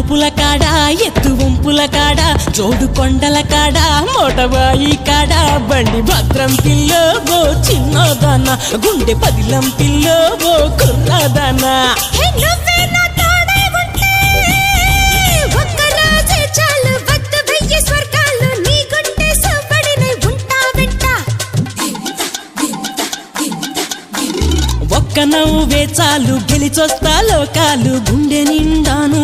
వంపుల కాడ ఎత్తు వంపుల కాడ జోడు కొండల కాడ మోటబాయి కాడ బండి భద్రం పిల్లో ఓ చిన్నదాన గుండె పదిలం పిల్లో ఓ కుర్రదాన ఒక్క నవ్వే చాలు గెలిచొస్తా లోకాలు గుండె నిండాను